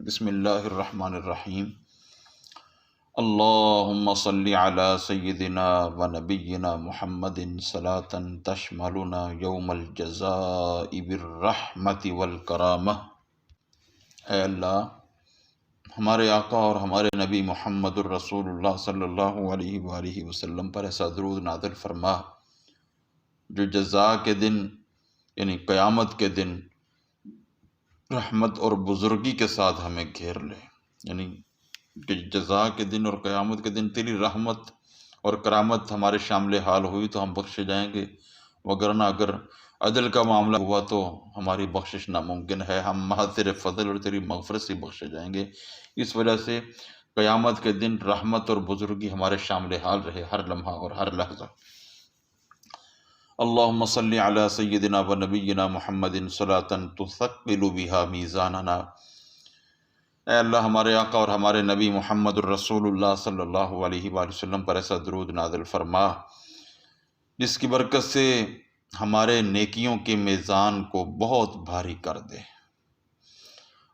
بسم اللہ الرحمن الرحیم۔ اللہم صلی علی سیدنا و نبینا محمد صلاۃ تشملنا یوم الجزاء بالرحمت والکرامہ۔ اے اللہ، ہمارے آقا اور ہمارے نبی محمد الرسول اللہ صلی اللہ علیہ وآلہ وسلم پر ایسا درود نازل فرما جو جزا کے دن یعنی قیامت کے دن رحمت اور بزرگی کے ساتھ ہمیں گھیر لے، یعنی کہ جزا کے دن اور قیامت کے دن تیری رحمت اور کرامت ہمارے شامل حال ہوئی تو ہم بخشے جائیں گے، وگرنہ اگر عدل کا معاملہ ہوا تو ہماری بخشش ناممکن ہے، ہم محض تیرے فضل اور تیری مغفرت سے بخشے جائیں گے۔ اس وجہ سے قیامت کے دن رحمت اور بزرگی ہمارے شامل حال رہے ہر لمحہ اور ہر لحظہ۔ اللہم صلی علی سیدنا و نبینا محمد صلاۃ تثقل بها میزاننا۔ اے اللہ، ہمارے آقا اور ہمارے نبی محمد الرسول اللہ صلی اللہ علیہ وآلہ وسلم پر ایسا درود نازل فرما جس کی برکت سے ہمارے نیکیوں کے میزان کو بہت بھاری کر دے۔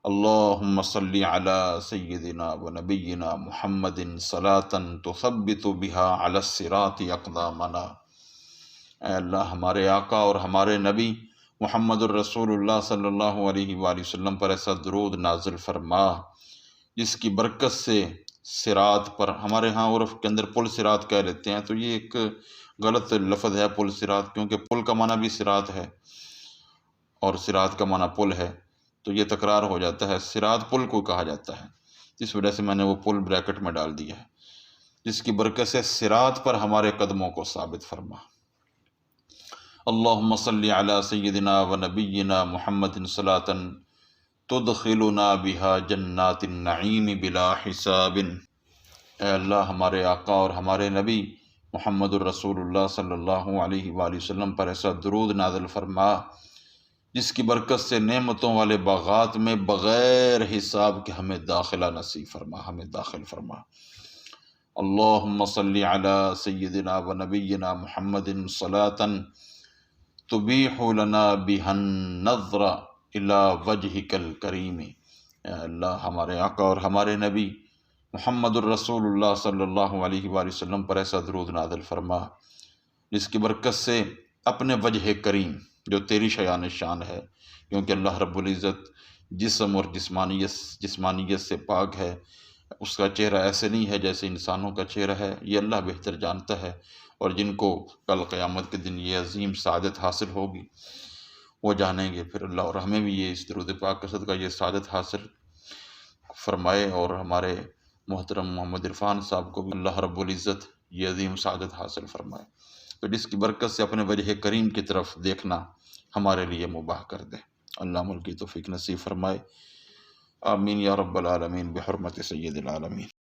اللہم صلی علی سیدنا و نبینا محمد صلاۃ تثبت بها علی الصراط اقدامنا۔ اے اللہ، ہمارے آقا اور ہمارے نبی محمد الرسول اللہ صلی اللہ علیہ وآلہ وسلم پر ایسا درود نازل فرما جس کی برکت سے صراط پر، ہمارے ہاں عرف کے اندر پل صراط کہہ لیتے ہیں، تو یہ ایک غلط لفظ ہے پل صراط، کیونکہ پل کا معنی بھی صراط ہے اور صراط کا معنی پل ہے، تو یہ تکرار ہو جاتا ہے، صراط پل کو کہا جاتا ہے، اس وجہ سے میں نے وہ پل بریکٹ میں ڈال دیا ہے، جس کی برکت سے صراط پر ہمارے قدموں کو ثابت فرما۔ اللہم صلی علی سیدنا و نبینا محمد صلاۃ تدخلنا بها جنات النعیم بلا حساب۔ اے اللہ، ہمارے آقا اور ہمارے نبی محمد الرسول اللہ صلی اللہ علیہ وآلہ وسلم پر ایسا درود نازل فرما جس کی برکت سے نعمتوں والے باغات میں بغیر حساب کے ہمیں داخلہ نصیب فرما، ہمیں داخل فرما۔ اللہم صلی علی سیدنا و نبینا محمد صلاۃ تبیح لنا بها النظر الى وجهک الکریم۔ اے اللہ، ہمارے آقا اور ہمارے نبی محمد الرسول اللہ صلی اللہ علیہ وآلہ وسلم پر ایسا درود نازل فرما جس کی برکت سے اپنے وجہ کریم جو تیری شایان شان ہے، کیونکہ اللہ رب العزت جسم اور جسمانیت سے پاک ہے، اس کا چہرہ ایسے نہیں ہے جیسے انسانوں کا چہرہ ہے، یہ اللہ بہتر جانتا ہے، اور جن کو کل قیامت کے دن یہ عظیم سعادت حاصل ہوگی وہ جانیں گے پھر اللہ، اور ہمیں بھی یہ اس درود پاک کا صدقہ یہ سعادت حاصل فرمائے، اور ہمارے محترم محمد عرفان صاحب کو بھی اللہ رب العزت یہ عظیم سعادت حاصل فرمائے، تو جس کی برکت سے اپنے وجہ کریم کی طرف دیکھنا ہمارے لیے مباح کر دے۔ اللہ ملک کی توفیق نصیب فرمائے، آمین یا رب العالمین، بحرمت سید العالمین۔